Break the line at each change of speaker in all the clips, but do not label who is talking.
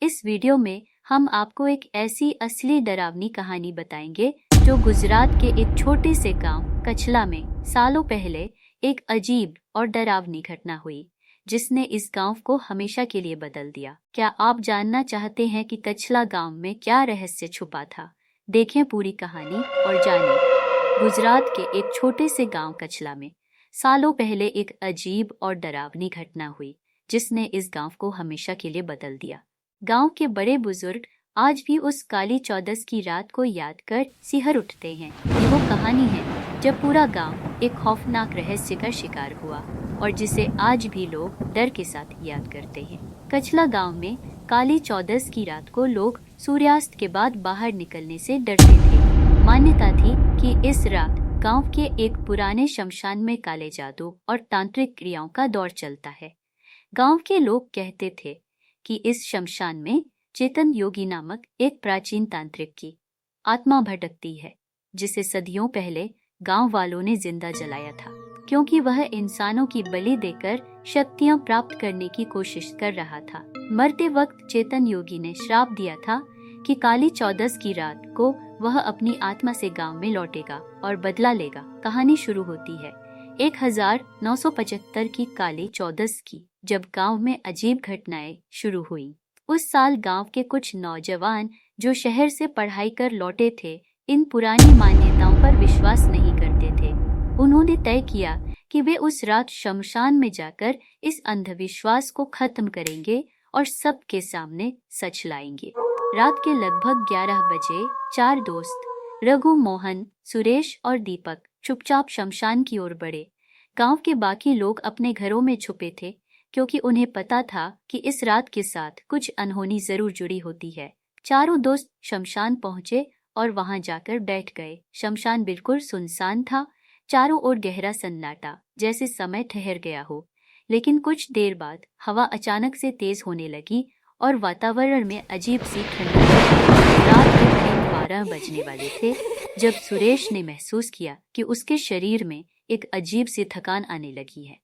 इस वीडियो में हम आपको एक ऐसी असली डरावनी कहानी बताएंगे जो गुजरात के एक छोटे से गांव कछला में सालों पहले एक अजीब और डरावनी घटना हुई जिसने इस गांव को हमेशा के लिए बदल दिया। क्या आप जानना चाहते हैं कि कछला गांव में क्या रहस्य छुपा था? देखें पूरी कहानी और जानें। गुजरात के एक छोटे से गांव कछला में सालों पहले एक अजीब और डरावनी घटना हुई जिसने इस गांव को हमेशा के लिए बदल दिया। गांव के बड़े बुजुर्ग आज भी उस काली चौदस की रात को याद कर सिहर उठते हैं। ये वो कहानी है जब पूरा गांव एक खौफनाक रहस्य का शिकार हुआ और जिसे आज भी लोग डर के साथ याद करते हैं। कछला गांव में काली चौदस की रात को लोग सूर्यास्त के बाद बाहर निकलने से डरते थे। मान्यता थी कि इस रात गांव के एक पुराने शमशान में काले जादू और तांत्रिक क्रियाओं का दौर चलता है। गांव के लोग कहते थे कि इस शमशान में चेतन योगी नामक एक प्राचीन तांत्रिक की आत्मा भटकती है जिसे सदियों पहले गांव वालों ने जिंदा जलाया था क्योंकि वह इंसानों की बलि देकर शक्तियां प्राप्त करने की कोशिश कर रहा था। मरते वक्त चेतन योगी ने श्राप दिया था कि काली चौदस की रात को वह अपनी आत्मा से गांव में लौटेगा और बदला लेगा। कहानी शुरू होती है 1975 की काली चौदस की, जब गांव में अजीब घटनाएं शुरू हुई। उस साल गांव के कुछ नौजवान जो शहर से पढ़ाई कर लौटे थे इन पुरानी मान्यताओं पर विश्वास नहीं करते थे। उन्होंने तय किया कि वे उस रात शमशान में जाकर इस अंधविश्वास को खत्म करेंगे और सबके सामने सच लाएंगे। रात के लगभग 11 बजे 4 दोस्त रघु, मोहन, सुरेश और दीपक चुपचाप शमशान की ओर बढ़े। गांव के बाकी लोग अपने घरों में छुपे थे क्योंकि उन्हें पता था कि इस रात के साथ कुछ अनहोनी जरूर जुड़ी होती है। चारों दोस्त शमशान पहुंचे और वहां जाकर बैठ गए। शमशान बिल्कुल सुनसान था, चारों ओर गहरा सन्नाटा, जैसे समय ठहर गया हो। लेकिन कुछ देर बाद हवा अचानक से तेज होने लगी और वातावरण में अजीब सी ठंडक। रात के करीब 12 बजने वाले थे जब सुरेश ने महसूस किया कि उसके शरीर में एक अजीब सी थकान आने लगी है।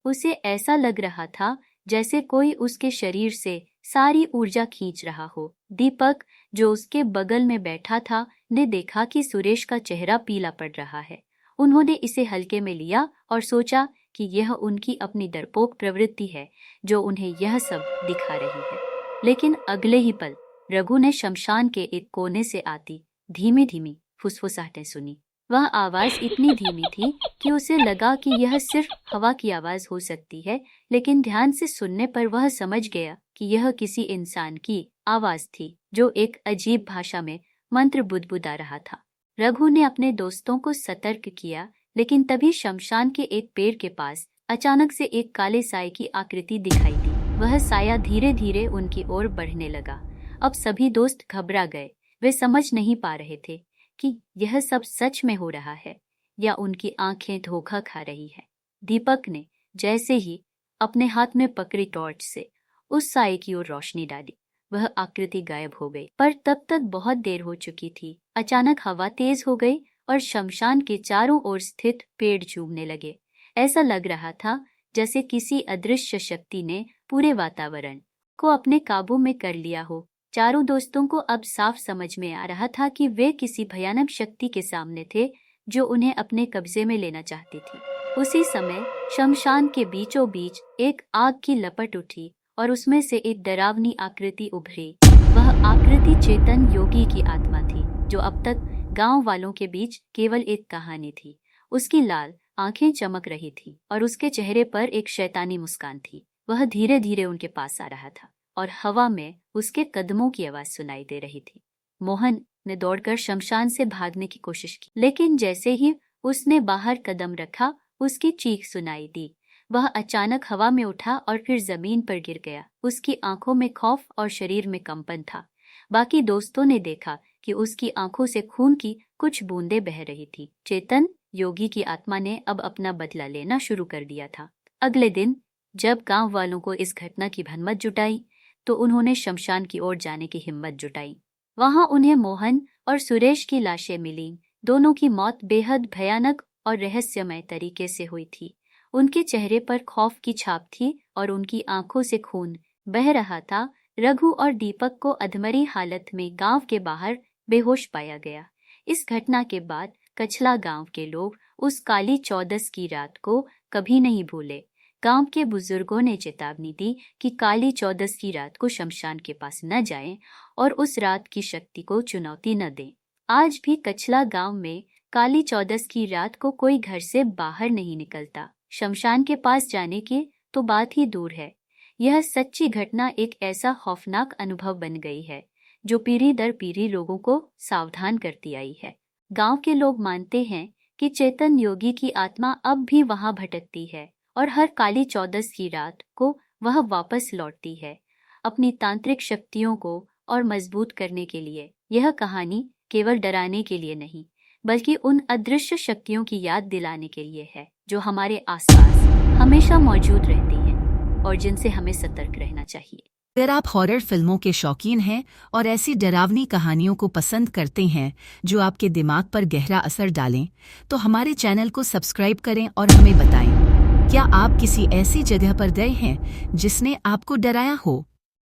उसे ऐसा लग रहा था जैसे कोई उसके शरीर से सारी ऊर्जा खींच रहा हो। दीपक, जो उसके बगल में बैठा था, ने देखा कि सुरेश का चेहरा पीला पड़ रहा है। उन्होंने इसे हल्के में लिया और सोचा कि यह उनकी अपनी डरपोक प्रवृत्ति है जो उन्हें यह सब दिखा रही है। लेकिन अगले ही पल रघु ने शमशान के एक कोने से आती धीमी धीमी फुसफुसाहटें सुनी। वह आवाज इतनी धीमी थी कि उसे लगा कि यह सिर्फ हवा की आवाज हो सकती है, लेकिन ध्यान से सुनने पर वह समझ गया कि यह किसी इंसान की आवाज थी जो एक अजीब भाषा में मंत्र बुदबुदा रहा था। रघु ने अपने दोस्तों को सतर्क किया, लेकिन तभी शमशान के एक पेड़ के पास अचानक से एक काले साए की आकृति दिखाई दी। वह साया धीरे धीरे उनकी ओर बढ़ने लगा। अब सभी दोस्त घबरा गए। वे समझ नहीं पा रहे थे कि यह सब सच में हो रहा है या उनकी आंखें धोखा खा रही है। दीपक ने जैसे ही अपने हाथ में पकड़ी टॉर्च से उस साए की ओर रोशनी डाली, वह आकृति गायब हो गई। पर तब तक बहुत देर हो चुकी थी। अचानक हवा तेज हो गई और शमशान के चारों ओर स्थित पेड़ झूमने लगे। ऐसा लग रहा था जैसे किसी अदृश्य शक्ति ने पूरे वातावरण को अपने काबू में कर लिया हो। चारों दोस्तों को अब साफ समझ में आ रहा था कि वे किसी भयानक शक्ति के सामने थे जो उन्हें अपने कब्जे में लेना चाहती थी। उसी समय शमशान के बीचों बीच एक आग की लपट उठी और उसमें से एक डरावनी आकृति उभरी। वह आकृति चेतन योगी की आत्मा थी जो अब तक गांव वालों के बीच केवल एक कहानी थी। उसकी लाल आंखें चमक रही थी और उसके चेहरे पर एक शैतानी मुस्कान थी। वह धीरे धीरे उनके पास आ रहा था और हवा में उसके कदमों की आवाज सुनाई दे रही थी। मोहन ने दौड़कर शमशान से भागने की कोशिश की, लेकिन जैसे ही उसने बाहर कदम रखा उसकी चीख सुनाई दी। वह अचानक हवा में उठा और फिर जमीन पर गिर गया। उसकी आंखों में खौफ और शरीर में कंपन था। बाकी दोस्तों ने देखा कि उसकी आंखों से खून की कुछ बूंदें बह रही थी। चेतन योगी की आत्मा ने अब अपना बदला लेना शुरू कर दिया था। अगले दिन जब गांव वालों को इस घटना की भनमत जुटाई तो उन्होंने शमशान की ओर जाने की हिम्मत जुटाई। वहां उन्हें मोहन और सुरेश की लाशें मिलीं। दोनों की मौत बेहद भयानक और रहस्यमय तरीके से हुई थी। उनके चेहरे पर खौफ की छाप थी और उनकी आंखों से खून बह रहा था रघु और दीपक को अधमरी हालत में गांव के बाहर बेहोश पाया गया। इस घटना के बाद कछला गांव के लोग उस काली चौदस की रात को कभी नहीं भूले। गांव के बुजुर्गों ने चेतावनी दी कि काली चौदस की रात को शमशान के पास न जाएं और उस रात की शक्ति को चुनौती न दें। आज भी कछला गांव में काली चौदस की रात को कोई घर से बाहर नहीं निकलता। शमशान के पास जाने की तो बात ही दूर है। यह सच्ची घटना एक ऐसा खौफनाक अनुभव बन गई है जो पीढ़ी दर पीढ़ी लोगों को सावधान करती आई है। गांव के लोग मानते हैं कि चेतन योगी की आत्मा अब भी वहां भटकती है और हर काली चौदस की रात को वह वापस लौटती है अपनी तांत्रिक शक्तियों को और मजबूत करने के लिए। यह कहानी केवल डराने के लिए नहीं बल्कि उन अदृश्य शक्तियों की याद दिलाने के लिए है जो हमारे आसपास हमेशा मौजूद रहती हैं और जिनसे हमें सतर्क रहना चाहिए।
अगर आप हॉरर फिल्मों के शौकीन हैं और ऐसी डरावनी कहानियों को पसंद करते हैं जो आपके दिमाग पर गहरा असर डालें, तो हमारे चैनल को सब्सक्राइब करें और हमें बताएं, क्या आप किसी ऐसी जगह पर गए हैं जिसने आपको डराया हो।